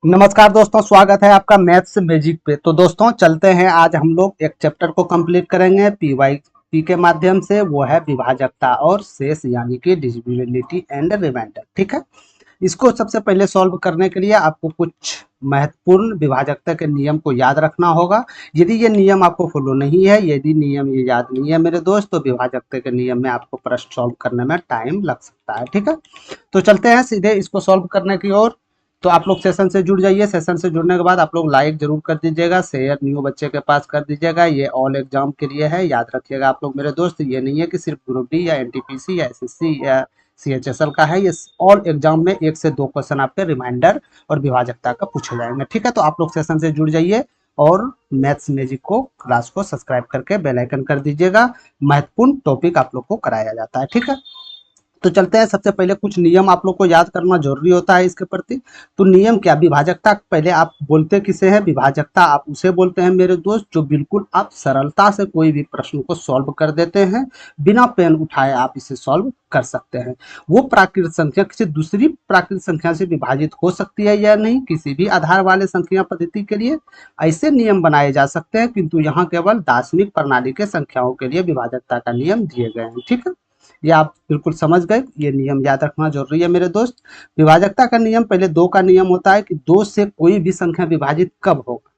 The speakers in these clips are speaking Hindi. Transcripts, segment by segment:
नमस्कार दोस्तों, स्वागत है आपका मैथ्स मैजिक पे। तो दोस्तों चलते हैं, आज हम लोग एक चैप्टर को कंप्लीट करेंगे पीवाईक्यू के माध्यम से। वो है विभाजकता और शेष यानी कि डिविजिबिलिटी एंड रिमाइंडर। ठीक है, इसको सबसे पहले सॉल्व करने के लिए आपको कुछ महत्वपूर्ण विभाजकता के नियम को याद रखना होगा। यदि ये नियम आपको फॉलो नहीं है, यदि नियम ये याद नहीं है मेरे दोस्त, तो विभाजकता के नियम में आपको प्रश्न सॉल्व करने में टाइम लग सकता है। ठीक है, तो चलते हैं सीधे इसको सॉल्व करने की ओर। तो आप लोग सेशन से जुड़ जाइए। सेशन से जुड़ने के बाद आप लोग लाइक जरूर कर दीजिएगा, शेयर न्यू बच्चे के पास कर दीजिएगा। ये ऑल एग्जाम के लिए है, याद रखिएगा आप लोग मेरे दोस्त। ये नहीं है कि सिर्फ ग्रुप डी या एनटीपीसी या एसएससी या सीएचएसएल का है। ये ऑल एग्जाम में 1 से 2 क्वेश्चन आपके रिमाइंडर और विभाजकता का पूछे जाएंगे। ठीक है, तो आप लोग सेशन से जुड़ जाइए और मैथ्स मैजिक को क्लास को सब्सक्राइब करके बेल आइकन कर दीजिएगा। महत्वपूर्ण टॉपिक आप लोग को कराया जाता है। ठीक है, तो चलते हैं। सबसे पहले कुछ नियम आप लोग को याद करना जरूरी होता है इसके प्रति। तो नियम क्या, विभाजकता पहले आप बोलते किसे हैं? विभाजकता आप उसे बोलते हैं मेरे दोस्त जो बिल्कुल आप सरलता से कोई भी प्रश्न को सॉल्व कर देते हैं, बिना पेन उठाए आप इसे सॉल्व कर सकते हैं। वो प्राकृत संख्या किसी दूसरी प्राकृत संख्या से विभाजित हो सकती है या नहीं, किसी भी आधार वाले संख्या पद्धति के लिए ऐसे नियम बनाए जा सकते हैं, किंतु यहाँ केवल दार्शनिक प्रणाली के संख्याओं के लिए विभाजकता का नियम दिए गए हैं। ठीक है, ये आप बिल्कुल समझ गए, ये नियम याद रखना जरूरी है मेरे दोस्त। विभाजकता का नियम पहले दो का नियम होता है कि दो से कोई भी संख्या विभाजित कब होगा।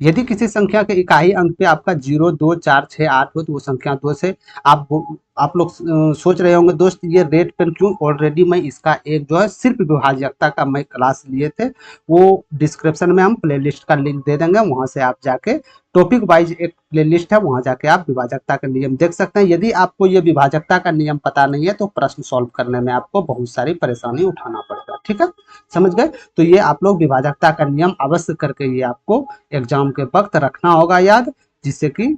यदि किसी संख्या के इकाई अंक पे आपका 0 2 4 6 8 हो तो वो संख्या दो से आप लोग सोच रहे होंगे दोस्त ये रेड पेन क्यों। ऑलरेडी मैं इसका एक जो है सिर्फ विभाजकता का मैं क्लास लिए थे, वो डिस्क्रिप्शन में हम प्लेलिस्ट का लिंक दे देंगे, वहां से आप जाके टॉपिक वाइज एक प्लेलिस्ट है, वहां जाके आप विभाजकता का नियम देख सकते हैं। यदि आपको ये विभाजकता का नियम पता नहीं है तो प्रश्न सॉल्व करने में आपको बहुत सारी परेशानी उठाना पड़ेगा। ठीक है, समझ गए? तो ये आप लोग विभाजकता का नियम अवश्य करके ये आपको एग्जाम के वक्त रखना होगा याद, जिससे कि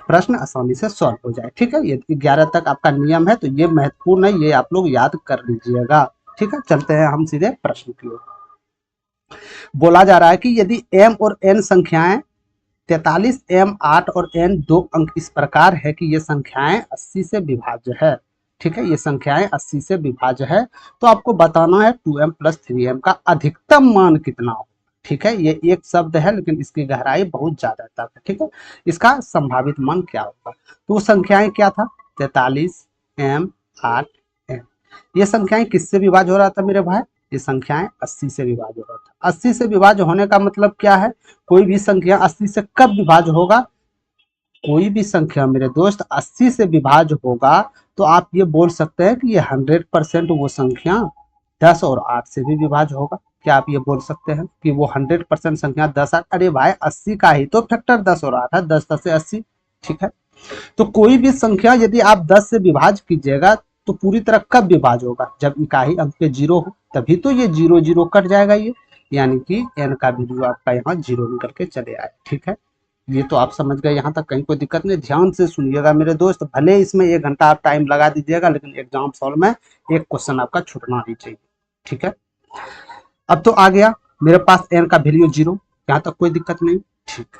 प्रश्न आसानी से सॉल्व हो जाए। ठीक है, ये 11 तक आपका नियम है, तो ये महत्वपूर्ण है, ये आप लोग याद कर लीजिएगा। ठीक है, चलते हैं हम सीधे प्रश्न की ओर। बोला जा रहा है कि यदि m और n संख्याएं 43 m 8 और n 2 अंक इस प्रकार है कि ये संख्याएं 80 से विभाज्य है। ठीक है, ये संख्याएं 80 से विभाज्य है, तो आपको बताना है 2m प्लस 3m का अधिकतम मान कितना हो। ठीक है, ये एक शब्द है लेकिन इसकी गहराई बहुत ज्यादा तक है। ठीक है, इसका संभावित मान क्या होगा? तो वो संख्याएं क्या था? 43 m 8 n। ये संख्याएं किससे विभाज्य हो रहा था मेरे भाई? ये संख्याएं 80 से विभाज्य हो रहा था। 80 से विभाज्य होने का मतलब क्या है? कोई भी संख्या 80 से कब विभाज्य होगा? कोई भी संख्या मेरे दोस्त 80 से विभाज्य होगा तो आप ये बोल सकते हैं कि ये 100% वो संख्या 10 और 8 से भी विभाज्य होगा। क्या आप ये बोल सकते हैं कि वो 100% संख्या 10 8? अरे भाई 80 का ही तो फैक्टर 10 और 8 है, 10 10 से 80। ठीक है, तो कोई भी संख्या यदि आप 10 से विभाज्य कीजिएगा तो पूरी तरह कब विभाज्य होगा? जब इकाई अंक पे 0 हो, तभी तो ये 0 0 कट जाएगा ये, यानी कि n का वैल्यू आपका यहाँ 0 निकल के चले आए। ठीक है, ये तो आप समझ गए, यहाँ तक कहीं कोई दिक्कत नहीं। ध्यान से सुनिएगा मेरे दोस्त, भले इसमें 1 घंटा आप टाइम लगा दीजिएगा लेकिन एग्जाम सॉल्व में एक क्वेश्चन आपका छूटना नहीं चाहिए। ठीक है, अब तो आ गया मेरे पास n का वैल्यू 0, यहाँ तक कोई दिक्कत नहीं। ठीक,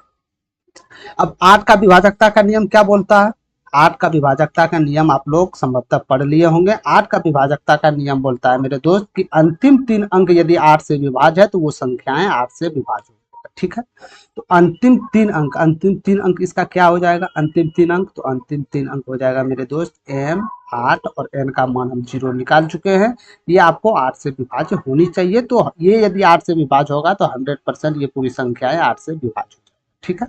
अब 8 का विभाजकता का नियम क्या बोलता है? 8 का विभाजकता का नियम आप लोग संभवतः पढ़ लिए होंगे। 8 का विभाजकता का नियम बोलता है मेरे दोस्त कि अंतिम 3 अंक यदि 8 से विभाज्य है तो वो संख्याएं 8 से विभाज्य होगा। ठीक है, तो अंतिम तीन अंक इसका क्या हो जाएगा? अंतिम 3 अंक, तो अंतिम 3 अंक हो जाएगा मेरे दोस्त m 8 और n का मान हम 0 निकाल चुके हैं। ये आपको 8 से विभाज्य होनी चाहिए, तो ये यदि 8 से विभाज्य होगा तो 100% ये पूरी संख्याएं 8 से विभाज्य हो जाएगी। ठीक है,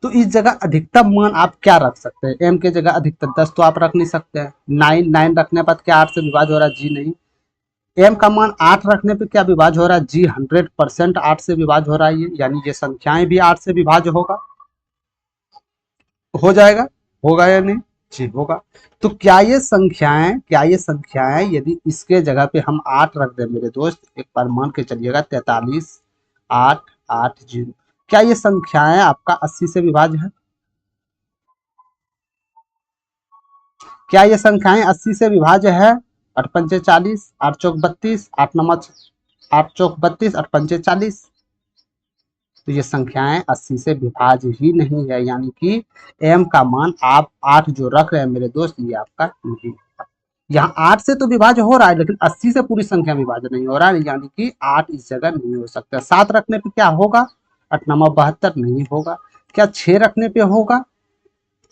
तो इस जगह अधिकतम मान आप क्या रख सकते हैं? m के जगह अधिकतम 10 तो आप रख नहीं सकते हैं। 9 रखने पर क्या 8 से विभाज्य हो रहा है? जी नहीं। m का मान 8 रखने पर क्या विभाज्य हो रहा है? जी 100% 8 से विभाज्य हो रहा है ये, यानी ये संख्याएं भी 8 से विभाज्य होगा, हो जाएगा, होगा या नहीं? जी होगा। तो क्या ये संख्याएं यदि इसके जगह पे हम 8 रख दें मेरे दोस्त, एक बार मान के चलिएगा 43 8 8 0, क्या ये संख्याएं आपका 80 से विभाज्य है? क्या ये संख्याएं 80 से विभाज्य है? 8 पंचे 40, 8 चौक 32, 8 चौक 32, 8 पंचे 40। तो ये संख्याएं 80 से विभाज्य ही नहीं है, यानी कि m का मान आप 8 जो रख रहे हैं मेरे दोस्त ये आपका नहीं है। यहाँ 8 से तो विभाज्य हो रहा है, लेकिन 80 से पूरी संख्या विभाज्य नहीं हो रहा है, यानी कि 8 इस जगह नहीं हो सकता। 7 रखने पे क्या होगा? 8 9 72 नहीं होगा। क्या 6 रखने पे होगा?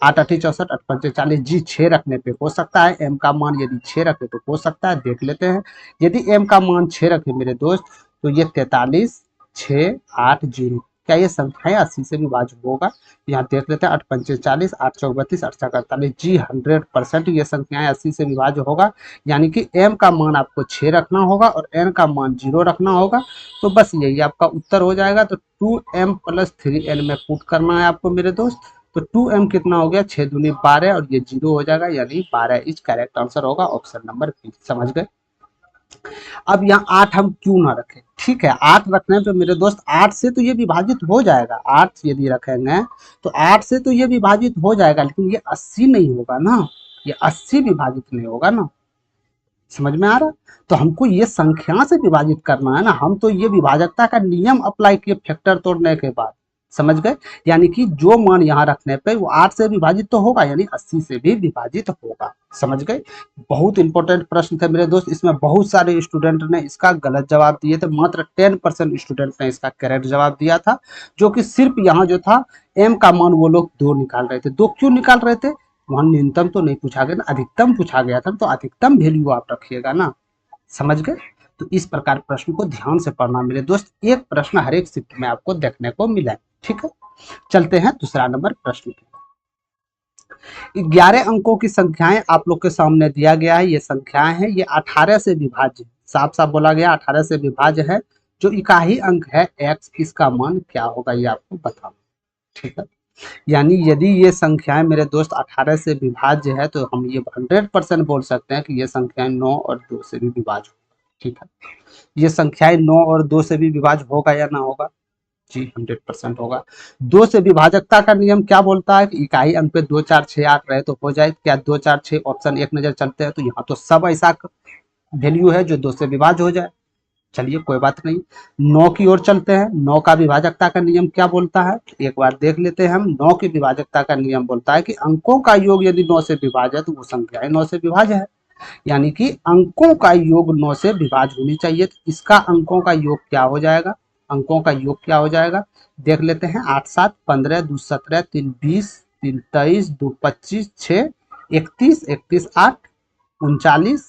8 8 64 8 5 40, जी 6 रखने पे हो सकता है। एम का मान यदि 6 रखे तो हो सकता है, देख लेते हैं। यदि एम का मान 6 रखे मेरे दोस्त, तो ये 43 6 8 0, क्या ये संख्याएं 80 से विभाज्य होगा? यहाँ देख लेते हैं। 8 5 40 8 चौक 32 8 छक 48, जी 100% ये संख्याएं 80 से विभाज्य होगा। यानी कि एम का मान आपको 6 रखना होगा और एन का मान 0 रखना होगा। तो बस यही आपका उत्तर हो जाएगा। तो 2m + 3n में पुट करना है आपको मेरे दोस्त। तो 2m कितना हो गया? 6 दूनी 12 और ये 0 हो जाएगा, यानी 12 इज करेक्ट आंसर होगा, ऑप्शन नंबर बी। समझ गए? अब यहाँ 8 हम क्यों ना रखें? ठीक है, 8 रखने पे मेरे दोस्त 8 से तो ये विभाजित हो जाएगा। 8 यदि रखेंगे तो 8 से तो ये विभाजित हो जाएगा, लेकिन ये 80 नहीं होगा ना, ये 80 विभाजित नहीं होगा ना। समझ में आ रहा? तो हमको ये संख्या से विभाजित करना है ना, हम तो ये विभाजकता का नियम अप्लाई किए फैक्टर तोड़ने के बाद। समझ गए? यानी कि जो मान यहाँ रखने पे वो 8 से विभाजित तो होगा, यानी 80 से भी विभाजित होगा। समझ गए? बहुत इंपॉर्टेंट प्रश्न थे मेरे दोस्त, इसमें बहुत सारे स्टूडेंट ने इसका गलत जवाब दिए थे, मात्र 10% स्टूडेंट ने इसका करेक्ट जवाब दिया था, जो कि सिर्फ यहाँ जो था एम का मान वो लोग 2 निकाल रहे थे। 2 क्यों निकाल रहे थे? वहां न्यूनतम तो नहीं पूछा गया ना, अधिकतम पूछा गया था, तो अधिकतम वैल्यू आप रखिएगा ना। समझ गए? तो इस प्रकार प्रश्न को ध्यान से पढ़ना मेरे दोस्त, एक प्रश्न हर एक शिफ्ट में आपको देखने को मिला है। ठीक है, चलते हैं दूसरा नंबर प्रश्न पे। 11 अंकों की संख्याएं आप लोग के सामने दिया गया है, ये संख्याएं हैं, ये 18 से विभाज्य, साफ साफ बोला गया 18 से विभाज्य है। जो इकाई अंक है x, इसका मान क्या होगा ये आपको बताना। ठीक है, यानी यदि ये संख्याएं मेरे दोस्त 18 से विभाज्य है, तो हम ये 100% बोल सकते हैं कि ये संख्याएं 9 और 2 से भी विभाज्य होगा। ठीक है, ये संख्याएं 9 और 2 से भी विभाज्य होगा या ना होगा? जी 100% होगा। 2 से विभाजकता का नियम क्या बोलता है कि इकाई अंक पे 2 4 6 8 रहे तो हो जाए। क्या 2 4 6 ऑप्शन एक नजर चलते हैं, तो यहाँ तो सब ऐसा वैल्यू है जो 2 से विभाज्य हो जाए। चलिए कोई बात नहीं, 9 की ओर चलते हैं। 9 का विभाजकता का नियम क्या बोलता है, एक बार देख लेते हैं हम। 9 की विभाजकता का नियम बोलता है कि अंकों का योग यदि 9 से विभाज्य है तो वो संख्या 9 से विभाज्य है, यानी कि अंकों का योग 9 से विभाज्य होनी चाहिए। तो इसका अंकों का योग क्या हो जाएगा? अंकों का योग क्या हो जाएगा देख लेते हैं। 8 7 15 2 17 3 20 3 23 2 25 6 31 31 8 39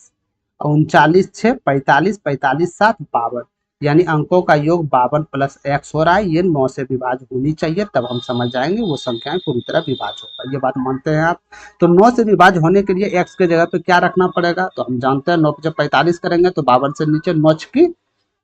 39 6 45 45 7 52, यानी अंकों का योग 52 + x हो रहा है। ये 9 से विभाज्य होनी चाहिए, तब हम समझ जाएंगे वो संख्याएं पूरी तरह विभाज्य होगा। ये बात मानते हैं आप? तो 9 से विभाज्य होने के लिए x के जगह पे क्या रखना पड़ेगा? तो हम जानते हैं 9 पे जब 45 करेंगे तो 52 से नीचे 9 की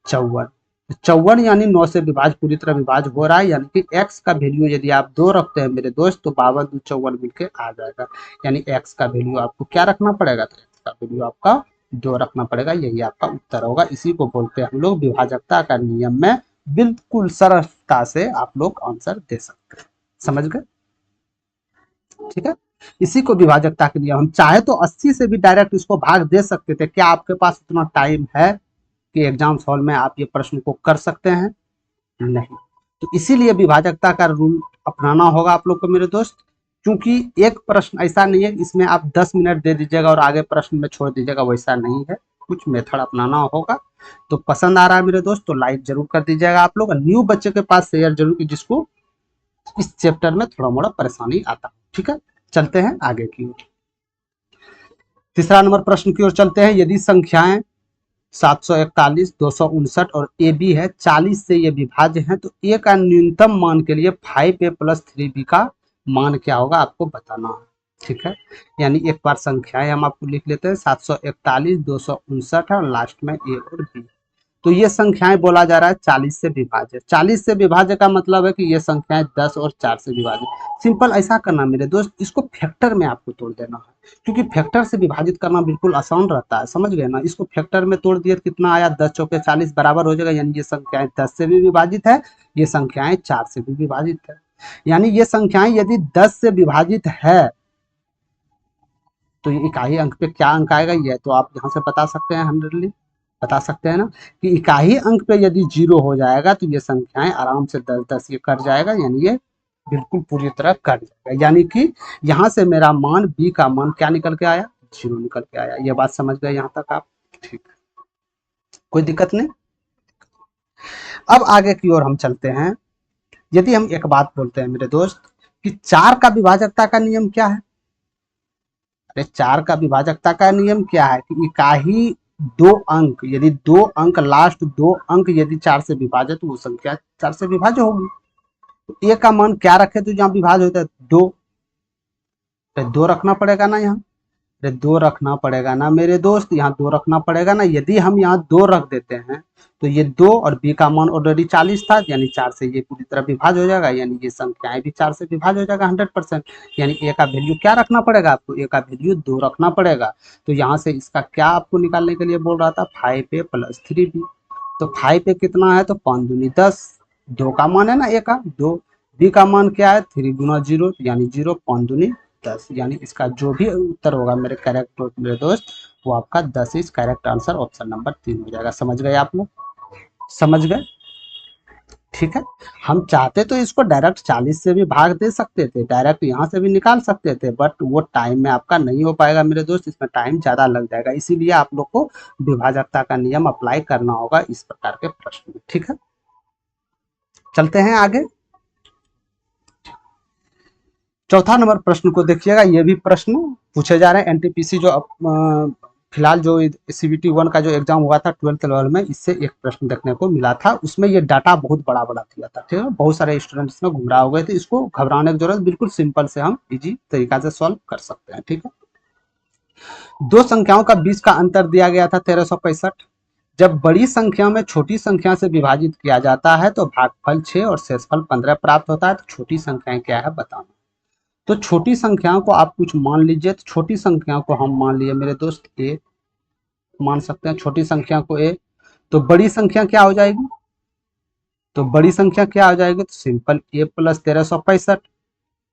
54, 54 यानी 9 से विभाज्य पूरी तरह विभाज्य हो रहा है। यानी कि x का वैल्यू यदि आप 2 रखते हैं मेरे दोस्त, तो 52 2 54 मिलकर आ जाएगा, यानी x का वैल्यू आपको क्या रखना पड़ेगा? तो x का वैल्यू आपका 2 रखना पड़ेगा, यही आपका उत्तर होगा। इसी को बोलते हैं हम लोग विभाजकता का नियम में बिल्कुल सरलता से आप लोग आंसर दे सकते हैं। समझ गए? ठीक है, इसी को विभाजकता के नियम, हम चाहे तो 80 से भी डायरेक्ट इसको भाग दे सकते थे। क्या आपके पास उतना टाइम है कि एग्जाम हॉल में आप ये प्रश्न को कर सकते हैं? नहीं। तो इसीलिए विभाजकता का रूल अपनाना होगा आप लोग को मेरे दोस्त, क्योंकि एक प्रश्न ऐसा नहीं है इसमें आप 10 मिनट दे दीजिएगा और आगे प्रश्न में छोड़ दीजिएगा, वैसा नहीं है, कुछ मेथड अपनाना होगा। तो पसंद आ रहा है मेरे दोस्त तो लाइक जरूर कर दीजिएगा आप लोग, न्यू बच्चे के पास शेयर जरूर की जिसको इस चैप्टर में थोड़ा मोड़ा परेशानी आता। ठीक है, चलते हैं आगे की ओर। तीसरा नंबर प्रश्न की ओर चलते हैं। यदि संख्याएं 741 259 और ए बी है 40 से ये विभाज्य है, तो ए का न्यूनतम मान के लिए 5a + 3b का मान क्या होगा आपको बताना है। ठीक है, यानी एक बार संख्याएं हम आपको लिख लेते हैं। 741 259 है और लास्ट में ए और बी। तो ये संख्याएं बोला जा रहा है 40 से विभाज्य। 40 से विभाज्य का मतलब है कि ये संख्याएं 10 और 4 से विभाज्य। सिंपल ऐसा करना मेरे दोस्त, इसको फैक्टर में आपको तोड़ देना है, क्योंकि फैक्टर से विभाजित करना बिल्कुल आसान रहता है। समझ गए ना? इसको फैक्टर में तोड़ दिए कितना आया? 10 चौके 40 बराबर हो जाएगा, यानी ये संख्याएं 10 से भी विभाजित है, ये संख्याएं 4 से भी विभाजित है। यानी ये संख्याएं यदि 10 से विभाजित है तो ये इकाई अंक पे क्या अंक आएगा, ये तो आप यहाँ से बता सकते हैं, 100ली बता सकते हैं ना कि इकाई अंक पे यदि 0 हो जाएगा तो ये संख्याएं आराम से 10 10 ये कट जाएगा, यानी ये बिल्कुल पूरी तरह कट जाएगा। यानी कि यहाँ से मेरा मान बी का मान क्या निकल के आया? जीरो निकल के आया। ये बात समझ गए यहाँ तक आप? ठीक, कोई दिक्कत नहीं। अब आगे की ओर हम चलते हैं। यदि हम एक बात बोलते हैं मेरे दोस्त कि चार का विभाजकता का नियम क्या है? अरे चार का विभाजकता का नियम क्या है कि इकाई दो अंक, यदि दो अंक, लास्ट दो अंक यदि चार से विभाजित, वो संख्या चार से विभाज्य होगी। तो ए का मान क्या रखे तो जहाँ विभाज्य होता है? दो। तो दो रखना पड़ेगा ना यहाँ। अरे दो रखना पड़ेगा ना मेरे दोस्त, यहाँ दो रखना पड़ेगा ना। यदि हम यहाँ दो रख देते हैं तो ये दो और बी का मान ऑलरेडी 40 था, यानी चार से ये पूरी तरह विभाज्य हो जाएगा, यानी ये संख्याएं भी चार से विभाज्य हो जाएगा 100%। यानी ए का वैल्यू क्या रखना पड़ेगा आपको? ए का वैल्यू दो रखना पड़ेगा। तो यहाँ से इसका क्या आपको निकालने के लिए बोल रहा था? 5a + 3b। तो 5 पे कितना है? तो 5 दूनी 10। दो का मान है ना ए का, दो। बी का मान क्या है? 3 गुना 0, यानी 0। 5 दूनी 10, यानी इसका जो भी उत्तर होगा मेरे करेक्ट मेरे दोस्त, वो आपका 10 is correct answer, option number 3 हो जाएगा। समझ गए आप लोग? समझ गए? ठीक है। हम चाहते तो इसको डायरेक्ट 40 से भी भाग दे सकते थे, डायरेक्ट यहाँ से भी निकाल सकते थे, बट वो टाइम में आपका नहीं हो पाएगा मेरे दोस्त, इसमें टाइम ज़्यादा लग जाएगा। इसीलिए आप लोग को विभाजकता का नियम अप्लाई करना होगा इस प्रकार के प्रश्न में। ठीक है, चलते हैं आगे। चौथा नंबर प्रश्न को देखिएगा। ये भी प्रश्न पूछे जा रहे हैं एनटीपीसी जो फिलहाल जो सीबीटी 1 का जो एग्जाम हुआ था 12th लेवल में, इससे एक प्रश्न देखने को मिला था। उसमें ये डाटा बहुत बड़ा बड़ा दिया था, ठीक है। बहुत सारे स्टूडेंट इसमें गुमराह हो गए थे। इसको घबराने की जरूरत, बिल्कुल सिंपल से हम इजी तरीका से सॉल्व कर सकते हैं। ठीक है, दो संख्याओं का बीच का अंतर दिया गया था 1365। जब बड़ी संख्या में छोटी संख्या से विभाजित किया जाता है तो भागफल 6 और शेषफल 15 प्राप्त होता है। तो छोटी संख्याएं क्या है बताना। तो छोटी संख्याओं को आप कुछ मान लीजिए। तो छोटी संख्याओं को हम मान लिए मेरे दोस्त ए मान सकते हैं, छोटी संख्या को ए। तो बड़ी संख्या क्या हो जाएगी? तो बड़ी संख्या क्या हो जाएगी? तो सिंपल ए + 1365,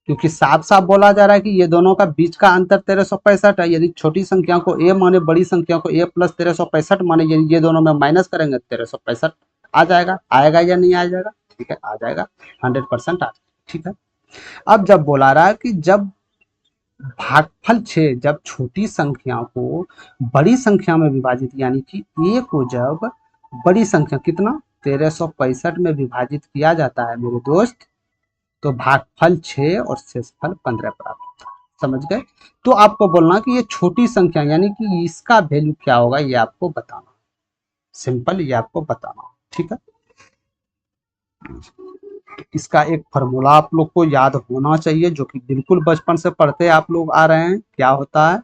क्योंकि साफ साफ बोला जा रहा है कि ये दोनों का बीच का अंतर 1365 है। यदि छोटी संख्या को ए माने, बड़ी संख्या को ए + 1365 माने, ये दोनों में माइनस करेंगे 1365 आ जाएगा। आएगा या नहीं आ जाएगा? ठीक है, आ जाएगा, 100% आ जाएगा। ठीक है, अब जब बोला रहा है कि जब भागफल 6 जब छोटी संख्या को बड़ी संख्या में विभाजित, यानी कि ए को जब बड़ी संख्या कितना 1365 में विभाजित किया जाता है मेरे दोस्त, तो भागफल 6 और शेषफल 15 प्राप्त होता है। समझ गए? तो आपको बोलना कि ये छोटी संख्या, यानी कि इसका वैल्यू क्या होगा, ये आपको बताना। सिंपल, ये आपको बताना। ठीक है, इसका एक फॉर्मूला आप लोग को याद होना चाहिए, जो कि बिल्कुल बचपन से पढ़ते आप लोग आ रहे हैं। क्या होता है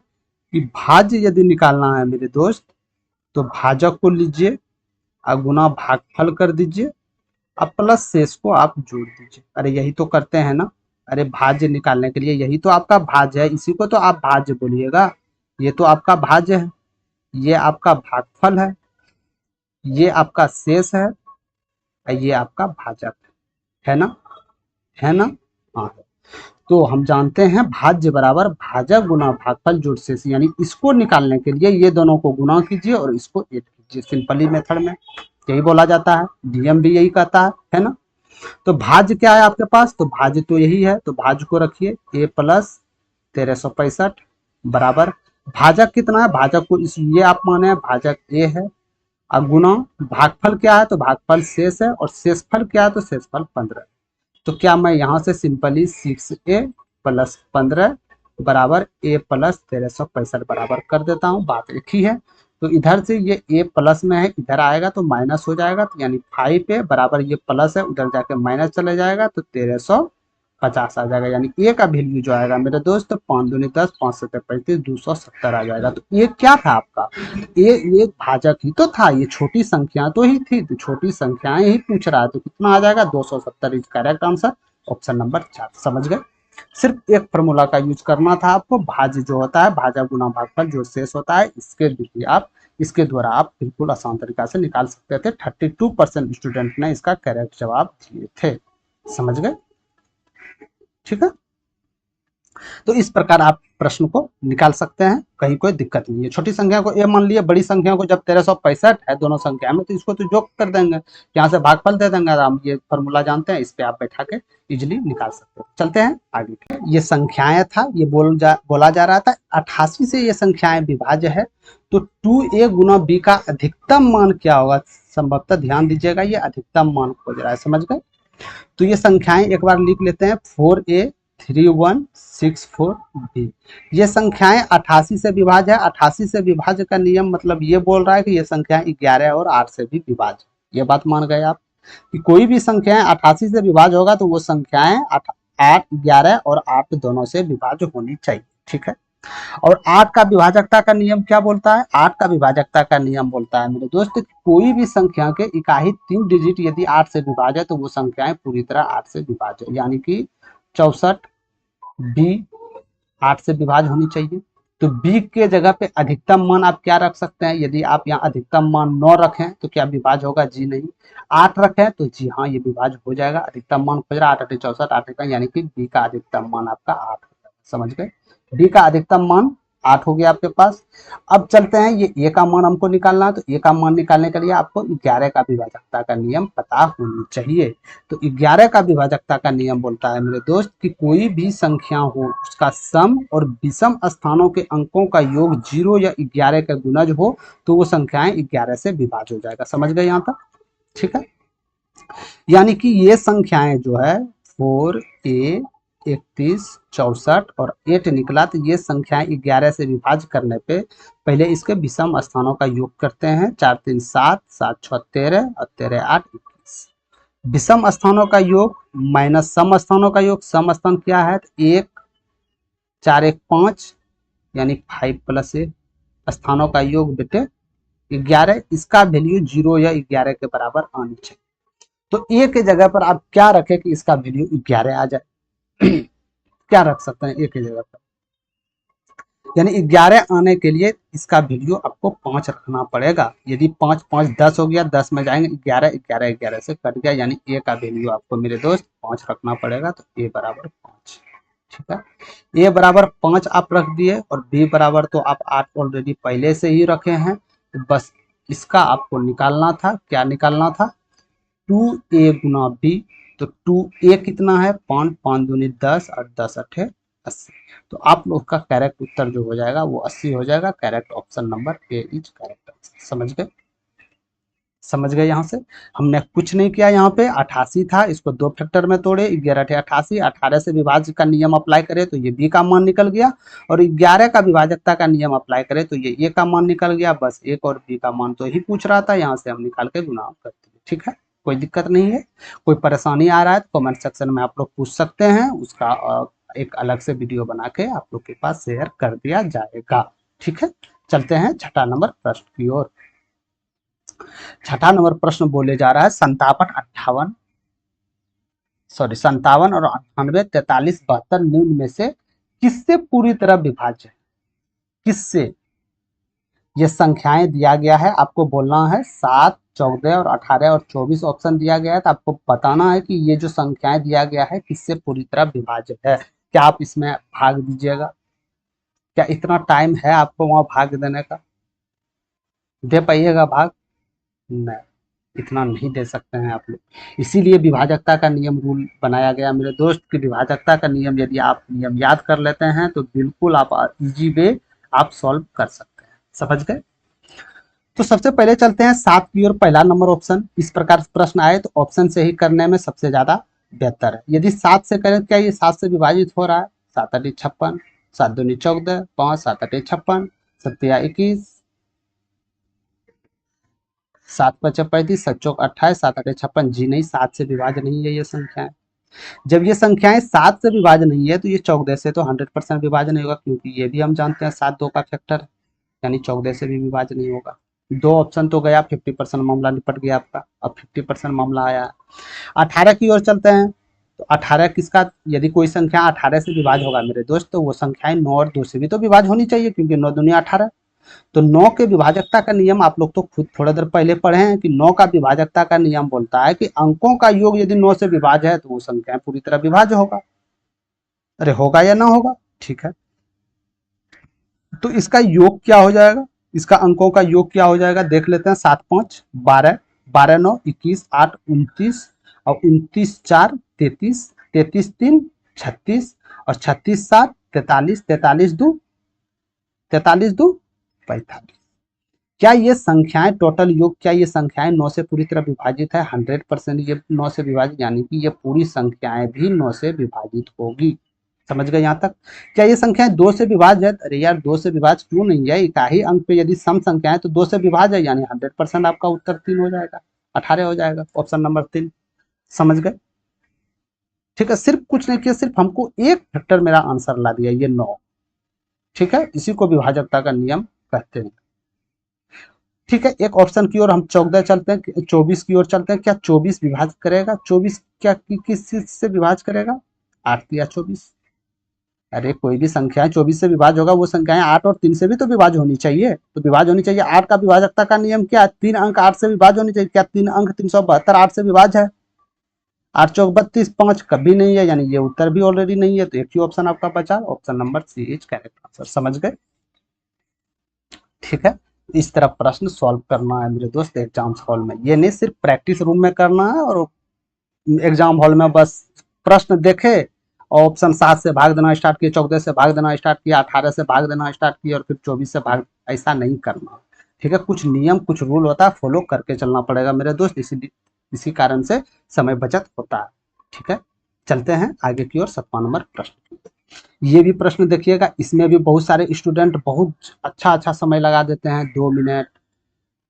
कि भाज्य यदि निकालना है मेरे दोस्त, तो भाजक को लीजिए और गुना भागफल कर दीजिए, अब प्लस शेष को आप जोड़ दीजिए। अरे यही तो करते हैं ना। अरे भाज्य निकालने के लिए यही तो आपका भाज्य है, इसी को तो आप भाज्य बोलिएगा। ये तो आपका भाज्य है, ये आपका भागफल ये आपका शेष है, और ये आपका भाजक है ना, है ना? हाँ। तो हम जानते हैं भाज्य बराबर भाजक गुना भागफल जोड़ शेष, यानी इसको निकालने के लिए ये दोनों को गुना कीजिए और इसको ऐड कीजिए। सिंपली मेथड में यही बोला जाता है, डीएम भी यही कहता है ना। तो भाज्य क्या है आपके पास? तो भाज्य तो यही है, तो भाज्य को रखिए ए + 1365 बराबर भाजक कितना है? भाजक को इस ये आप माने भाजक ए है, अब गुना भागफल क्या है? तो भागफल शेष है, और शेषफल क्या है? तो शेषफल 15। तो क्या मैं यहाँ से सिंपली 6a + 15 बराबर a + 1365 बराबर कर देता हूँ। बात एक ही है। तो इधर से ये a प्लस में है, इधर आएगा तो माइनस हो जाएगा, तो यानी 5a बराबर ये प्लस है, उधर जाके माइनस चले जाएगा तो 1350 आ जाएगा। यानी a का वैल्यू जो आएगा मेरे दोस्त 5 दूनी 10, 5 7 35, 270 आ जाएगा। तो ये क्या था आपका? ये भाजक ही तो था, ये छोटी संख्या तो ही थी, तो छोटी संख्याएं ही पूछ रहा है, तो कितना आ जाएगा? 270 is correct answer, option number 4। समझ गए? सिर्फ एक फॉर्मूला का यूज करना था आपको। भाज्य जो होता है भाजक गुना भागफल जो शेष होता है, इसके द्वारा आप बिल्कुल आसान तरीका से निकाल सकते थे। 32% स्टूडेंट ने इसका करेक्ट जवाब दिए थे। समझ गए? ठीक है, तो इस प्रकार आप प्रश्न को निकाल सकते हैं, कहीं कोई दिक्कत नहीं है। छोटी संख्या को ये मान लिया, बड़ी संख्या को जब 1365 है दोनों संख्या में, तो इसको तो जोड़ कर देंगे, यहाँ से भागफल दे देंगे। हम ये फॉर्मूला जानते हैं, इस पे आप बैठा के इजिली निकाल सकते हैं। चलते हैं आगे। ये संख्याएं था, ये बोला जा रहा था 88 से ये संख्याएं विभाज्य है, तो 2a गुना b का अधिकतम मान क्या होगा। संभवतः ध्यान दीजिएगा, ये अधिकतम मान खोज रहा है, समझ गए। तो ये संख्याएं एक बार लिख लेते हैं, 4a 3164b। ये संख्याएं 88 से विभाज्य है। 88 से विभाज्य का नियम मतलब ये बोल रहा है कि ये संख्याएं 11 और 8 से भी विभाज्य। ये बात मान गए आप कि कोई भी संख्याएं 88 से विभाज्य होगा तो वो संख्याएं 8, 11 और 8 दोनों से विभाज्य होनी चाहिए, ठीक है। और 8 का विभाजकता का नियम क्या बोलता है। 8 का विभाजकता का नियम बोलता है मेरे दोस्त, कोई भी संख्या के इकाई 3 डिजिट यदि 8 से विभाज्य है तो वो संख्याएं पूरी तरह 8 से विभाज्य है, यानी कि 64 बी 8 से विभाज्य होनी चाहिए। तो बी के जगह पे अधिकतम मान आप क्या रख सकते हैं। यदि आप यहाँ अधिकतम मान 9 रखें तो क्या विभाज्य होगा, जी नहीं। 8 रखें तो जी हाँ, ये विभाज्य हो जाएगा। अधिकतम मान खोज रहा है 8 64 8 का, यानी कि बी का अधिकतम मान आपका 8 हो जाएगा, समझ गए। डी का अधिकतम मान 8 हो गया आपके पास। अब चलते हैं, ये ए का मान हमको निकालना है, तो ए का मान निकालने के लिए आपको 11 का विभाजकता का नियम पता होनी चाहिए। तो 11 का विभाजकता का नियम बोलता है मेरे दोस्त कि कोई भी संख्या हो उसका सम और विषम स्थानों के अंकों का योग 0 या 11 का गुणज हो तो वो संख्याएं 11 से विभाज्य हो जाएगा, समझ गए यहाँ तक, ठीक है। यानी कि ये संख्याएं जो है 4a 31 64 और 8 निकला, तो ये संख्याएं 11 से विभाज्य करने पे पहले इसके विषम स्थानों का योग करते हैं। 4 3 7 7 6 13 और 13 8 21। विषम स्थानों का योग माइनस सम स्थानों का योग। सम स्थान क्या है, 1 4 1 5 यानी 5 + 1 स्थानों का योग बेटे 11। इसका वैल्यू 0 या 11 के बराबर आनी चाहिए। तो ए के जगह पर आप क्या रखें कि इसका वैल्यू 11 आ जाए। क्या रख सकते हैं ए के जगह पर, यानी 11 आने के लिए इसका वैल्यू आपको 5 रखना पड़ेगा। यदि 5 5 10 हो गया, 10 में जाएंगे 11 11 11 से कट गया, यानी ए का वैल्यू आपको मेरे दोस्त 5 रखना पड़ेगा। तो ए बराबर 5, ठीक है। ए बराबर 5 आप रख दिए और बी बराबर तो आप 8 ऑलरेडी पहले से ही रखे हैं, तो बस इसका आपको निकालना था। क्या निकालना था, 2a गुना b। तो 2a कितना है, 5 5 दूनी 10 और 10 अठे 80। तो आप लोग का करेक्ट उत्तर जो हो जाएगा वो 80 हो जाएगा। Correct option number A is correct. समझ गए, समझ गए। यहाँ से हमने कुछ नहीं किया, यहाँ पे 88 था, इसको 2 फैक्टर में तोड़े, 11 × 88, 18 से विभाज्य का नियम अप्लाई करें तो ये बी का मान निकल गया, और 11 का विभाजकता का नियम अप्लाई करें तो ये ए का मान निकल गया। बस एक और बी का मान तो ही पूछ रहा था, यहाँ से हम निकाल के गुना करते हैं, ठीक है। कोई दिक्कत नहीं है। कोई परेशानी आ रहा है तो कमेंट सेक्शन में आप लोग पूछ सकते हैं, उसका एक अलग से वीडियो बना के आप लोग के पास शेयर कर दिया जाएगा, ठीक है। चलते हैं छठा नंबर प्रश्न की ओर। छठा नंबर प्रश्न बोले जा रहा है 57 और 98 43 72 निम्न में से किससे पूरी तरह विभाज्य है। किससे, ये संख्याएं दिया गया है, आपको बोलना है 7 14 और 18 और 24 ऑप्शन दिया गया है, तो आपको बताना है कि ये जो संख्याएं दिया गया है किससे पूरी तरह विभाज्य है। क्या आप इसमें भाग दीजिएगा, क्या इतना टाइम है आपको वहां भाग देने का, दे पाइएगा भाग, नहीं, इतना नहीं दे सकते हैं आप लोग। इसीलिए विभाजकता का नियम रूल बनाया गया मेरे दोस्त कि विभाजकता का नियम यदि आप नियम याद कर लेते हैं तो बिल्कुल आप इजी वे आप सॉल्व कर सकते हैं, समझ गए। तो सबसे पहले चलते हैं 7 की ओर। पहला नंबर ऑप्शन, इस प्रकार प्रश्न आए तो ऑप्शन से ही करने में सबसे ज्यादा बेहतर है। यदि 7 से करें, क्या ये 7 से विभाजित हो रहा है, 7 8 56, 7 दूनी 14, 5 7 8 56, 7 21, 7 5 35, 7 चौक 28, 7 8 56। जी नहीं, 7 से विभाज्य नहीं है ये संख्याएं। जब ये संख्याएं 7 से विभाज्य नहीं है तो ये 14 से तो 100% विभाज्य नहीं होगा, क्योंकि ये भी हम जानते हैं 7 2 का फैक्टर है, यानी 14 से भी विभाज्य नहीं होगा। 2 ऑप्शन तो गया, 50% मामला निपट गया आपका। अब 50% मामला आया है। 18 की ओर चलते हैं, तो 18 किसका, यदि कोई संख्या 18 से विभाज्य होगा मेरे दोस्त तो वो संख्याएं 9 और 2 से भी तो विभाज्य होनी चाहिए, क्योंकि 9 दूनी 18। तो 9 के विभाजकता का नियम आप लोग तो खुद थोड़ा देर पहले पढ़े हैं कि 9 का विभाजकता का नियम बोलता है कि अंकों का योग यदि 9 से विभाज्य है तो वो संख्या पूरी तरह विभाज्य होगा। अरे होगा या ना होगा, ठीक है। तो इसका योग क्या हो जाएगा, इसका अंकों का योग क्या हो जाएगा देख लेते हैं। 7 5 12, 12 9 21 8 29 और 29 4 33, 33 3 36 और 36 7 43, 43 2 क्या ये संख्याएं टोटल योग, क्या ये संख्याएं 9 से पूरी तरह विभाजित है? 100% ये 9 से विभाजित, यानी कि ये पूरी संख्याएं भी 9 से विभाजित होगी। समझ गए यहाँ तक? क्या ये संख्याएं 2 से विभाज्य है? अरे यार 2 से विभाज्य क्यों नहीं है, इकाई अंक पे यदि सम संख्या है तो 2 से विभाज्य है, यानी 100% आपका उत्तर 3 हो जाएगा, 18 हो जाएगा, ऑप्शन नंबर 3। समझ गए? ठीक है, सिर्फ कुछ नहीं किया, सिर्फ हमको एक फैक्टर मेरा आंसर ला दिया, ये 9। ठीक है, इसी को विभाजकता का नियम कहते हैं। ठीक है, एक ऑप्शन की ओर हम 14 चलते हैं, 24 की ओर चलते हैं। क्या 24 विभाजित करेगा? 24 क्या किस चीज से विभाजित करेगा? 8 या 24। अरे कोई भी संख्या 24 से विभाज्य होगा, वो संख्याएं 8 और 3 से भी तो विभाज्य होनी चाहिए, तो विभाज्य होनी चाहिए। 8 का विभाजकता का नियम क्या है? 3 अंक 8 से विभाज्य होनी चाहिए। क्या 3 अंक 372 8 से विभाज्य है? 8 चौक 32, 5 कभी नहीं है, यानी ये उत्तर भी ऑलरेडी नहीं है, तो एक ही ऑप्शन आपका बचा, option number C is correct answer. समझ गए? ठीक है, इस तरह प्रश्न सॉल्व करना है मेरे दोस्त एग्जाम हॉल में, ये नहीं सिर्फ प्रैक्टिस रूम में करना है और एग्जाम हॉल में बस प्रश्न देखे और ऑप्शन 7 से भाग देना स्टार्ट किया, 14 से भाग देना स्टार्ट किया, 18 से भाग देना स्टार्ट किया और फिर 24 से भाग, ऐसा नहीं करना। ठीक है, कुछ नियम कुछ रूल होता है, फॉलो करके चलना पड़ेगा मेरे दोस्त, इसी कारण से समय बचत होता है। ठीक है, चलते हैं आगे की ओर 7वां नंबर प्रश्न। ये भी प्रश्न देखिएगा, इसमें भी बहुत सारे स्टूडेंट बहुत अच्छा अच्छा समय लगा देते हैं, 2 मिनट,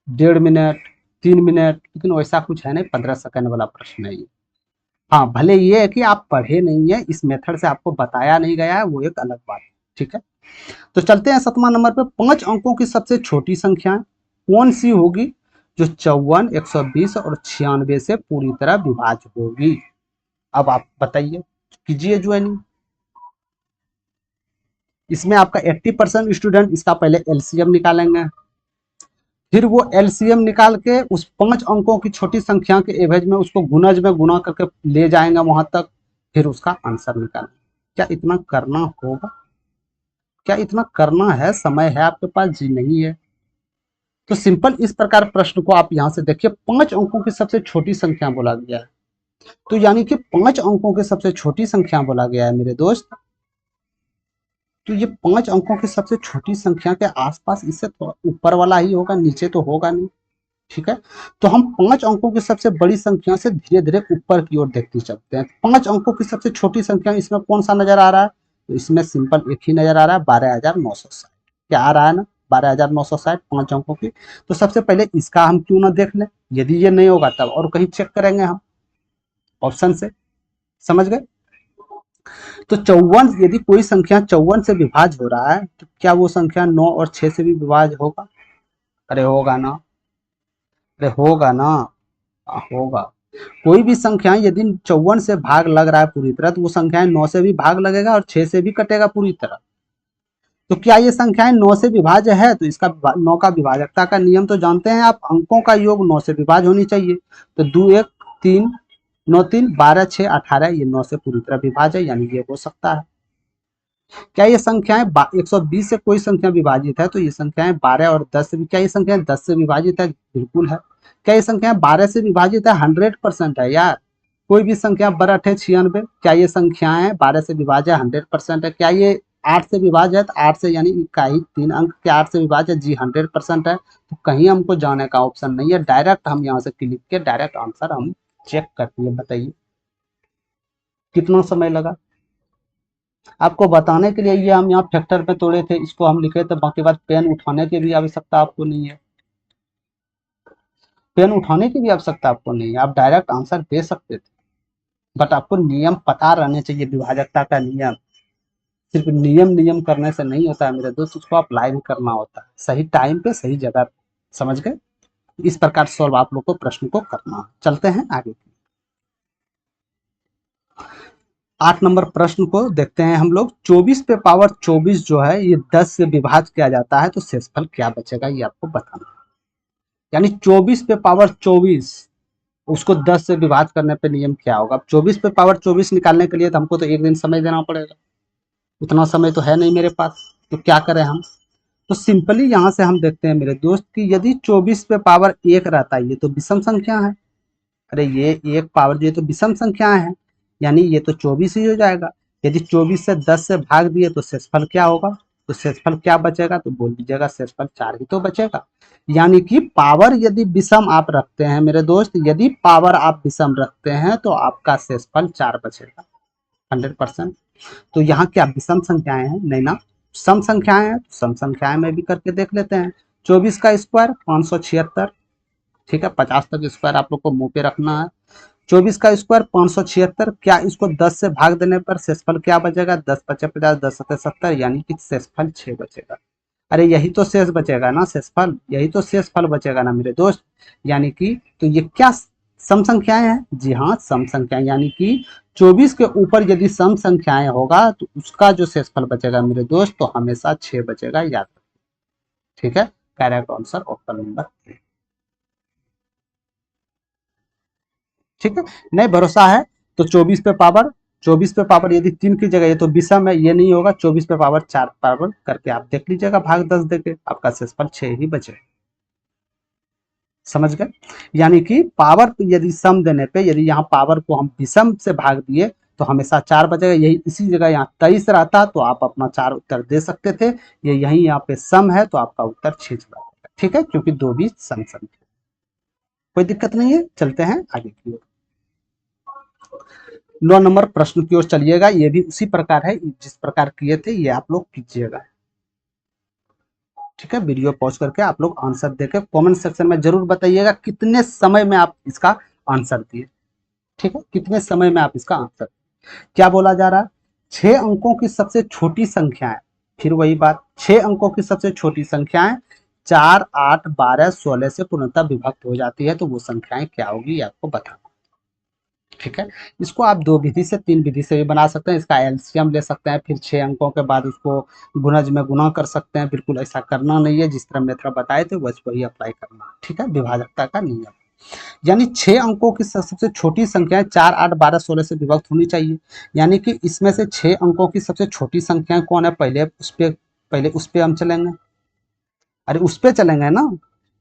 1.5 मिनट, 3 मिनट, लेकिन वैसा कुछ है नहीं, 15 सेकंड वाला प्रश्न है ये। हाँ, भले ये है कि आप पढ़े नहीं है, इस मेथड से आपको बताया नहीं गया है, वो एक अलग बात है। ठीक है, तो चलते हैं 7वां नंबर पे। 5 अंकों की सबसे छोटी संख्या कौन सी होगी जो 54, 120 और 96 से पूरी तरह विभाज्य होगी? अब आप बताइए, कीजिए ज्वाइनिंग। इसमें आपका 80% स्टूडेंट इसका पहले एलसीएम निकालेंगे, फिर वो एलसीएम निकाल के उस 5 अंकों की छोटी संख्या के एवज में उसको गुणज में गुणा करके ले जाएंगे वहां तक, फिर उसका आंसर निकालेंगे। क्या इतना करना होगा? क्या इतना करना है? समय है आपके पास? जी नहीं है। तो सिंपल इस प्रकार प्रश्न को आप यहां से देखिए, 5 अंकों की सबसे छोटी संख्या बोला गया है, तो यानी कि 5 अंकों की सबसे छोटी संख्या बोला गया है मेरे दोस्त, तो ये 5 अंकों की सबसे छोटी संख्या के आसपास, इससे थोड़ा ऊपर वाला ही होगा, नीचे तो होगा नहीं। ठीक है, तो हम 5 अंकों की सबसे बड़ी संख्या से धीरे धीरे ऊपर की ओर देखते चलते हैं। 5 अंकों की सबसे छोटी संख्या इसमें कौन सा नजर आ रहा है? तो इसमें सिंपल एक ही नजर आ रहा है, 12,960। क्या आ रहा है ना, 12,960, 5 अंकों की। तो सबसे पहले इसका हम क्यों ना देख लें, यदि ये नहीं होगा तब और कहीं चेक करेंगे हम ऑप्शन से। समझ गए? तो 54, यदि कोई संख्या 54 से विभाज्य हो रहा है तो क्या वो संख्या 9 और 6 से भी विभाज्य होगा? अरे होगा ना, अरे होगा ना, होगा। कोई भी संख्या यदि 54 से भाग लग रहा है पूरी तरह, तो वो संख्याएं 9 से भी भाग लगेगा और 6 से भी कटेगा पूरी तरह। तो क्या ये संख्याएं 9 से विभाज्य है? तो इसका 9 का विभाजकता का नियम तो जानते हैं आप, अंकों का योग 9 से विभाज्य होनी चाहिए। तो 2 1 3 9 3 12 6 18, ये 9 से पूरी तरह विभाज्य है, यानी ये हो सकता है। क्या ये संख्याएं 120 से कोई संख्या विभाजित है? तो ये संख्याएं 12 और 10 से भी, क्या ये संख्याएं 10 से विभाजित है? बिल्कुल है। क्या ये संख्या 12 से विभाजित है? 100% है यार। कोई भी संख्या बरठ है 96, क्या ये संख्याएं 12 से विभाज्य 100% है? क्या ये 8 से विभाज्य है? तो 8 से यानी इकाई 3 अंक के 8 से विभाज्य? जी 100% है। तो कहीं हमको जाने का ऑप्शन नहीं है, डायरेक्ट हम यहाँ से क्लिक के डायरेक्ट आंसर हम चेक करते हैं। बताइए कितना समय लगा आपको बताने के लिए? ये हम यहाँ फैक्टर पे तोड़े थे, इसको हम लिखे थे, बाकी बात पेन उठाने की भी आवश्यकता आपको नहीं है, पेन उठाने की भी आवश्यकता आपको नहीं है, आप डायरेक्ट आंसर दे सकते थे। बट आपको नियम पता रहने चाहिए, विभाजकता का नियम। सिर्फ नियम नियम करने से नहीं होता है मेरे दोस्त, उसको अप्लाई भी करना होता है सही टाइम पे सही जगह पे। समझ गए? इस प्रकार सॉल्व आप लोग को प्रश्न को करना है। चलते हैं आगे। 8 नंबर प्रश्न को देखते हैं हम लोग। 24 पे पावर 24 जो है ये 10 से विभाज्य किया जाता है, तो शेषफल क्या बचेगा ये आपको बताना है। यानी 24 पे पावर 24 उसको 10 से विभाज्य करने पे नियम क्या होगा? अब 24 पे पावर 24 निकालने के लिए तो हमको तो एक दिन समय देना पड़ेगा। उतना समय तो है नहीं मेरे पास, तो क्या करें हम। तो सिंपली यहाँ से हम देखते हैं मेरे दोस्त कि यदि 24 पे पावर 1 रहता है, ये तो विषम संख्या है। अरे ये एक पावर, ये तो विषम संख्या है, यानी ये तो 24 ही हो जाएगा। यदि 24 से 10 से भाग दिए तो शेषफल क्या होगा, तो शेषफल क्या बचेगा, तो बोल दीजिएगा शेषफल 4 ही तो बचेगा। यानी कि पावर यदि विषम आप रखते हैं मेरे दोस्त, यदि पावर आप विषम रखते हैं तो आपका शेषफल 4 बचेगा 100%। तो यहाँ क्या विषम संख्याएं हैं, नहीं ना, सम संख्याएं हैं, सम संख्याएं में भी करके देख लेते हैं। 24 का स्क्वायर 576, ठीक है, 50 तक स्क्वायर आप लोग को मुंह पे रखना है। 24 का स्क्वायर 576, क्या इसको 10 से भाग देने पर शेषफल क्या बचेगा, 10 पचे 50, 10 सत्ते 70, यानी कि शेषफल 6 बचेगा। अरे यही तो शेष बचेगा ना, शेषफल, यही तो शेषफल बचेगा ना मेरे दोस्त। यानी कि तो ये क्या सम संख्याएं हैं, जी हाँ सम संख्याएं, यानी कि 24 के ऊपर यदि सम संख्याएं होगा तो उसका जो शेषफल बचेगा मेरे दोस्त, तो हमेशा 6 बचेगा, याद रखिए। ठीक है, करेक्ट आंसर ऑप्शन नंबर 3। ठीक है, नहीं भरोसा है तो 24 पे पावर यदि 3 की जगह, ये तो विषम है ये नहीं होगा, 24 पे पावर 4 पावर करके आप देख लीजिएगा, भाग 10 देके आपका शेषफल 6 ही बचे। समझ गए, यानी कि पावर यदि सम देने पे, यदि यहाँ पावर को हम विषम से भाग दिए तो हमेशा 4 बचेगा, यही इसी जगह यहाँ 23 रहता तो आप अपना 4 उत्तर दे सकते थे। ये यही यहाँ पे सम है तो आपका उत्तर 6 चला जाएगा। ठीक है, क्योंकि दो भी सम संख्या, कोई दिक्कत नहीं है, चलते हैं आगे की ओर। 9 नंबर प्रश्न की ओर चलिएगा, ये भी उसी प्रकार है जिस प्रकार किए थे, ये आप लोग कीजिएगा। ठीक है, वीडियो पॉज करके आप लोग आंसर देके कमेंट सेक्शन में जरूर बताइएगा कितने समय में आप इसका आंसर दिए। ठीक है, कितने समय में आप इसका आंसर, क्या बोला जा रहा है, 6 अंकों की सबसे छोटी संख्याएं, फिर वही बात, 6 अंकों की सबसे छोटी संख्याएं 4, 8, 12, 16 से पूर्णतः विभक्त हो जाती है, तो वो संख्याएं क्या होगी ये आपको बताना। ठीक है, इसको आप 2 विधि से 3 विधि से भी बना सकते हैं, इसका एलसीएम ले सकते हैं, फिर 6 अंकों के बाद उसको गुणज में गुना कर सकते हैं। बिल्कुल ऐसा करना नहीं है, जिस तरह मेथड बताए थे बस वही अप्लाई करना है। ठीक है, विभाजकता का नियम, यानी 6 अंकों की सबसे छोटी संख्याएं 4, 8, 12, 16 से विभक्त होनी चाहिए। यानी कि इसमें से 6 अंकों की सबसे छोटी संख्याएं कौन है, पहले उस पे हम चलेंगे। अरे उस पे चलेंगे ना,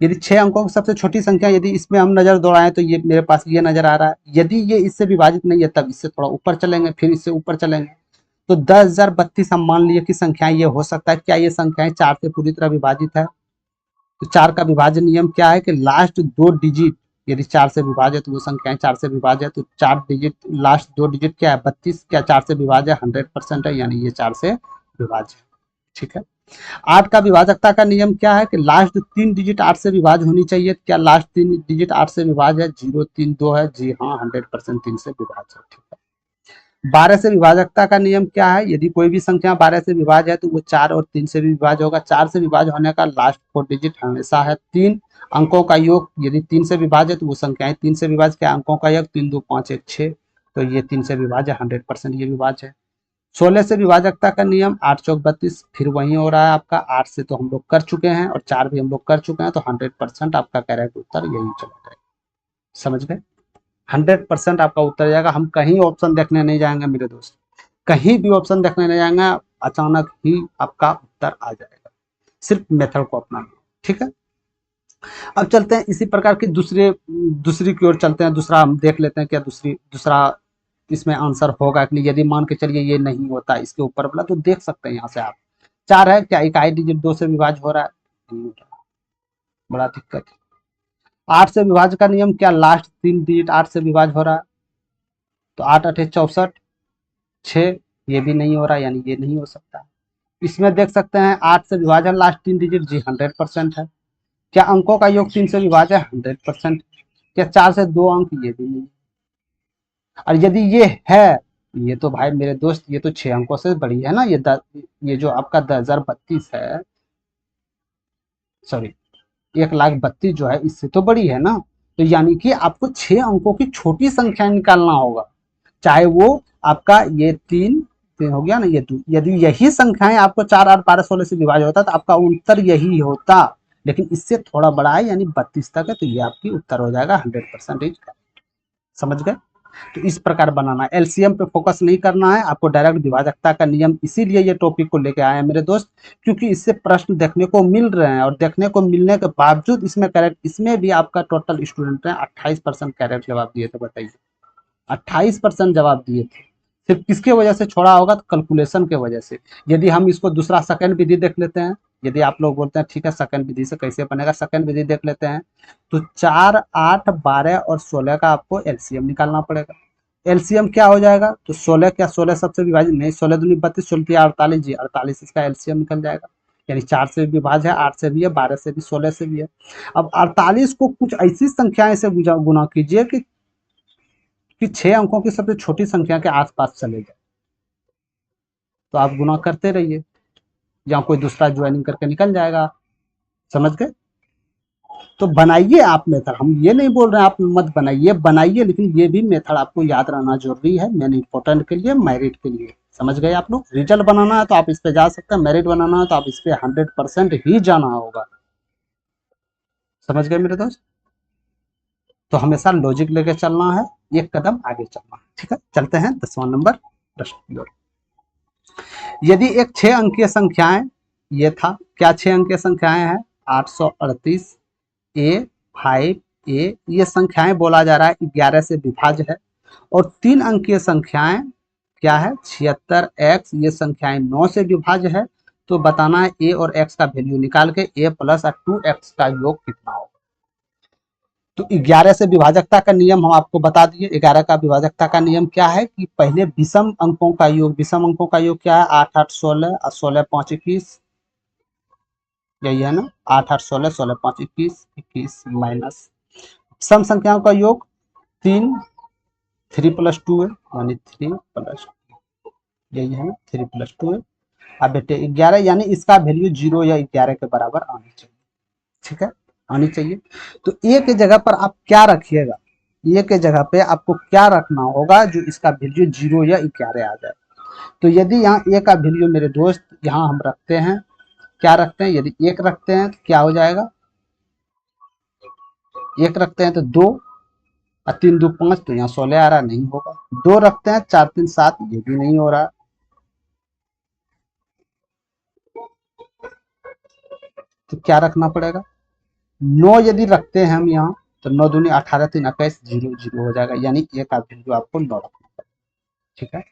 यदि 6 अंकों की सबसे छोटी संख्या, यदि इसमें हम नजर दौड़ाएं तो ये मेरे पास ये नजर आ रहा है, यदि ये इससे विभाजित नहीं है तब इससे थोड़ा ऊपर चलेंगे, फिर इससे ऊपर चलेंगे, तो 10,032 हम मान लिए कि संख्याएं ये हो सकता है, क्या ये संख्याएं 4 से पूरी तरह विभाजित है, तो 4 का विभाजन नियम क्या है कि लास्ट 2 डिजिट यदि 4 से विभाजित, वो संख्याएं 4 से विभाजित, तो 4 डिजिट लास्ट 2 डिजिट क्या है 32, क्या 4 से विभाज्य 100% है, यानी ये 4 से विभाज्य। ठीक है, 8 का विभाजकता का नियम क्या है कि लास्ट 3 डिजिट 8 से विभाज्य होनी चाहिए, क्या लास्ट 3 डिजिट 8 से विभाज्य है, 0, 3, 2 है, जी हाँ 100% 3 से विभाज्य है। ठीक है, 12 से विभाजकता का नियम क्या है, यदि कोई भी संख्या 12 से विभाज्य है तो वो 4 और 3 से भी विभाज्य होगा, 4 से विभाज्य होने का लास्ट 4 डिजिट हमेशा है 3 अंकों का योग, यदि 3 से विभाज्य तो वो संख्याएं 3 से विभाज्य, क्या अंकों का योग 3, 2, 5, 1, 6, तो ये 3 से विभाज्य 100% ये विभाज्य है। 16 से विभाजकता का नियम 8 चौक 32, फिर वही हो रहा है आपका, 8 से तो हम लोग कर चुके हैं और 4 भी हम लोग कर चुके हैं, तो 100% आपका करेक्ट उत्तर यही चला जाएगा। समझ गए, 100% आपका उत्तर जाएगा, हम कहीं ऑप्शन देखने नहीं जाएंगे मेरे दोस्त, कहीं भी ऑप्शन देखने नहीं जाएंगे, अचानक ही आपका उत्तर आ जाएगा, सिर्फ मेथड को अपनाना। ठीक है, अब चलते हैं इसी प्रकार की दूसरी की ओर चलते हैं, दूसरा हम देख लेते हैं क्या दूसरा इसमें आंसर होगा कि नहीं। यदि मान के चलिए ये नहीं होता इसके ऊपर वाला, तो देख सकते हैं यहाँ से आप, 4 है, क्या इकाई डिजिट 2 से विभाज्य हो रहा है, नहीं हो रहा, बड़ा दिक्कत है। 8 से विभाज्य का नियम क्या, लास्ट 3 डिजिट 8 से विभाज्य हो रहा है, तो 8 8 64 6, ये भी नहीं हो रहा, यानी ये नहीं हो सकता। इसमें देख सकते हैं 8 से विभाजन लास्ट 3 डिजिट, जी 100% है, क्या अंकों का योग 3 से विभाज्य है, 100%, क्या 4 से 2 अंक, ये भी नहीं, और यदि ये है, ये तो भाई मेरे दोस्त ये तो 6 अंकों से बड़ी है ना, ये जो आपका 10,032 है, सॉरी 1,32,000 जो है इससे तो बड़ी है ना, तो यानी कि आपको 6 अंकों की छोटी संख्या निकालना होगा, चाहे वो आपका ये 3 हो गया ना, ये 2, यदि यही संख्याएं आपको 4, 8, 12, 16 से विभाज्य होता तो आपका उत्तर यही होता, लेकिन इससे थोड़ा बड़ा है यानी 32 तक है, तो ये आपकी उत्तर हो जाएगा 100%। समझ गए, तो इस प्रकार बनाना है, एलसीएम पे फोकस नहीं करना है आपको, डायरेक्ट विभाजकता का नियम। इसीलिए ये टॉपिक को लेके आए हैं मेरे दोस्त, क्योंकि इससे प्रश्न देखने को मिल रहे हैं, और देखने को मिलने के बावजूद इसमें करेक्ट, इसमें भी आपका टोटल स्टूडेंट ने 28% करेक्ट जवाब दिए थे। बताइए 28% जवाब दिए थे। सिर्फ किसके वजह से छोड़ा होगा? तो कैलकुलेशन के वजह से। यदि हम इसको दूसरा सेकंड विधि देख लेते हैं, यदि आप लोग बोलते हैं ठीक है सेकंड विधि से कैसे बनेगा, सेकंड विधि देख लेते हैं। तो 4, 8, 12 और 16 का आपको एलसीएम निकालना पड़ेगा। एलसीएम क्या हो जाएगा? तो 16 क्या 16 सबसे विभाजित नहीं, 16 दूनी 32, 16 48 जी 48, इसका एलसीएम निकल जाएगा। यानी 4 से भी विभाज्य है, 8 से भी है, 12 से भी, 16 से भी है। अब 48 को कुछ ऐसी संख्याएं से गुना कीजिए कि 6 अंकों की सबसे छोटी संख्या के आसपास चले जाए, तो आप गुना करते रहिए, या कोई दूसरा ज्वाइनिंग करके निकल जाएगा। समझ गए? तो बनाइए आप मेथड, हम ये नहीं बोल रहे हैं आप मत बनाइए, बनाइए, लेकिन ये भी मेथड आपको याद रहना जरूरी है, मेन इंपॉर्टेंट के लिए, मेरिट के लिए। समझ गए आप लोग? रिजल्ट बनाना है तो आप इस पे जा सकते हैं, मेरिट बनाना है तो आप इस पे 100% ही जाना होगा। समझ गए मेरे दोस्त? तो हमेशा लॉजिक लेके चलना है, एक कदम आगे चलना है। ठीक है, चलते हैं 10वां नंबर प्रश्न की ओर। यदि एक 6 अंकीय संख्याएं, ये था क्या 6 अंकीय संख्याएं हैं, 838 ए 5 ए, ये संख्याएं बोला जा रहा है 11 से विभाज्य है। और 3 अंकीय संख्याएं क्या है, 76 एक्स, ये संख्याएं 9 से विभाज्य है। तो बताना है ए और एक्स का वैल्यू निकाल के, ए प्लस 2x का योग कितना होगा। तो 11 से विभाजकता का नियम हम आपको बता दिए। 11 का विभाजकता का नियम क्या है कि पहले विषम अंकों का योग, विषम अंकों का योग क्या है, 8 8 16 और 16 5 21, यही है ना, 8 8 16 16 5 21 21 माइनस सम संख्याओं का योग 3 3 + 2 है, यानी 3 + 2, यही है ना, 3 + 2 है। अब बेटे 11, यानी इसका वैल्यू 0 या 11 के बराबर आनी चाहिए। ठीक है, आनी चाहिए। तो ए के जगह पर आप क्या रखिएगा, ए के जगह पे आपको क्या रखना होगा जो इसका वैल्यू 0 या 11 आ जाए। तो यदि यहाँ ए का वैल्यू मेरे दोस्त यहाँ हम रखते हैं, क्या रखते हैं, यदि 1 रखते हैं तो क्या हो जाएगा, 1 रखते हैं तो 2 और 3 2 5, तो यहाँ 16 आ रहा, नहीं होगा। 2 रखते हैं, 4 3 7, ये भी नहीं हो रहा। तो क्या रखना पड़ेगा, 9 यदि रखते हैं हम यहाँ, तो 9 दूनी 18 3 21, 0 0 हो जाएगा, यानी ए का वैल्यू आपको 9 रखना पड़ेगा। ठीक है,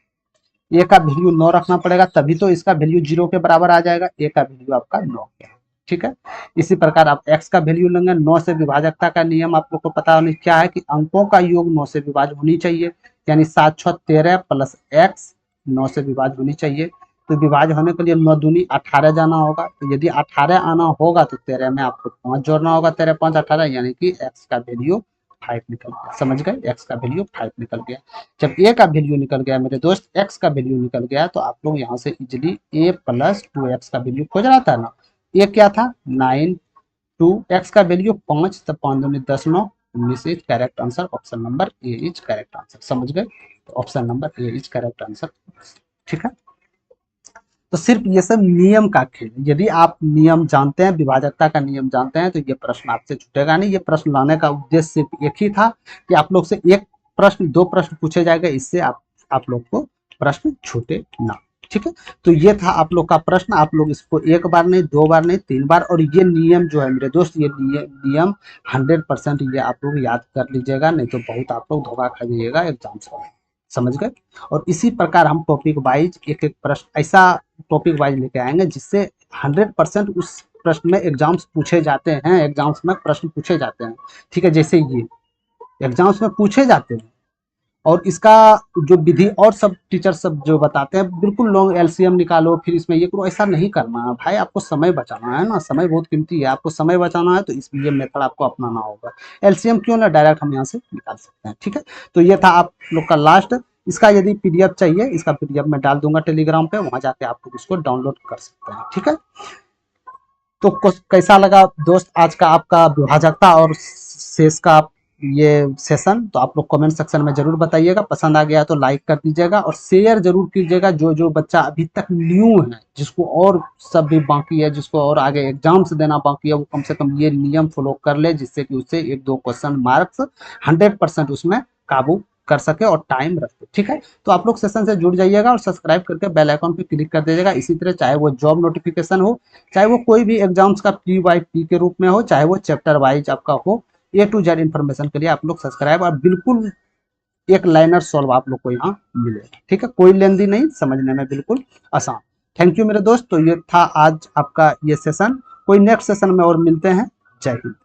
ए का वैल्यू 9 रखना पड़ेगा, तभी तो इसका वैल्यू 0 के बराबर आ जाएगा। ए का वैल्यू आपका 9 है। ठीक है, इसी प्रकार आप x का वैल्यू लेंगे, 9 से विभाजकता का नियम आप लोग को पता होना क्या है कि अंकों का योग 9 से विभाज्य होनी चाहिए, यानी 7 6 13 प्लस x 9 से विभाज्य होनी चाहिए। तो विभाज्य होने के लिए 9 दूनी 18 जाना होगा, तो यदि 18 आना होगा तो 13 में आपको 5 जोड़ना होगा, 13 5 18, यानी कि x का वैल्यू 5 निकल गया। समझ गए, x का वैल्यू 5 निकल गया। जब a का वैल्यू निकल गया मेरे दोस्त, x का वैल्यू निकल गया, तो आप लोग यहाँ से इजिली a + 2x का वैल्यू खोज रहा था ना, ये क्या था 9 2, x का वैल्यू 5, तो 5 दूनी 10 9 19 is correct answer, option number A is correct answer. समझ गए, तो option number A is correct answer. ठीक है, तो सिर्फ ये सब नियम का खेल, यदि आप नियम जानते हैं, विभाजकता का नियम जानते हैं, तो ये प्रश्न आपसे छूटेगा नहीं। ये प्रश्न लाने का उद्देश्य सिर्फ एक ही था कि आप लोग से एक प्रश्न 2 प्रश्न पूछे जाएगा, इससे आप लोग को प्रश्न छूटे ना। ठीक है, तो ये था आप लोग का प्रश्न। आप लोग इसको 1 बार नहीं, 2 बार नहीं, 3 बार, और ये नियम जो है मेरे दोस्त, ये नियम 100% ये आप लोग याद कर लीजिएगा, नहीं तो बहुत आप लोग धोखा खा जाइएगा एग्जाम में। समझ गए, और इसी प्रकार हम टॉपिक वाइज एक एक प्रश्न ऐसा टॉपिक वाइज लेके आएंगे जिससे 100% उस प्रश्न में एग्जाम्स पूछे जाते हैं, एग्जाम्स में प्रश्न पूछे जाते हैं। ठीक है, जैसे ये एग्जाम्स में पूछे जाते हैं, और इसका जो विधि और सब टीचर सब जो बताते हैं, बिल्कुल लॉन्ग एलसीएम निकालो फिर इसमें ये करो, ऐसा नहीं करना है भाई। आपको समय बचाना है ना, समय बहुत कीमती है, आपको समय बचाना है, तो इसलिए मेथड आपको अपनाना होगा। एलसीएम क्यों ना, डायरेक्ट हम यहाँ से निकाल सकते हैं। ठीक है, तो ये था आप लोग का लास्ट। इसका यदि पीडीएफ चाहिए, इसका पीडीएफ मैं डाल दूंगा टेलीग्राम पे, वहां जाके आप लोग इसको डाउनलोड कर सकते हैं। ठीक है, तो कैसा लगा दोस्त आज का आपका विभाजकता और शेष का ये सेशन, तो आप लोग कमेंट सेक्शन में जरूर बताइएगा। पसंद आ गया तो लाइक कर दीजिएगा और शेयर जरूर कीजिएगा। जो जो बच्चा अभी तक न्यू है, जिसको और सब भी बाकी है, जिसको और आगे एग्जाम्स देना बाकी है, वो कम से कम ये नियम फॉलो कर ले, जिससे कि उससे 1 2 क्वेश्चन मार्क्स 100% उसमें काबू कर सके और टाइम रखे। ठीक है, तो आप लोग सेशन से जुड़ जाइएगा और सब्सक्राइब करके बेल आइकन पे क्लिक कर दीजिएगा। इसी तरह चाहे वो जॉब नोटिफिकेशन हो, चाहे वो कोई भी एग्जाम्स का PYP के रूप में हो, चाहे वो चैप्टर वाइज आपका हो, A to Z इन्फॉर्मेशन के लिए आप लोग सब्सक्राइब, और बिल्कुल एक लाइनर सॉल्व आप लोग को यहाँ मिलेगा। ठीक है, कोई लेंदी नहीं, समझने में बिल्कुल आसान। थैंक यू मेरे दोस्त। तो ये था आज आपका ये सेशन, कोई नेक्स्ट सेशन में और मिलते हैं। जय हिंद।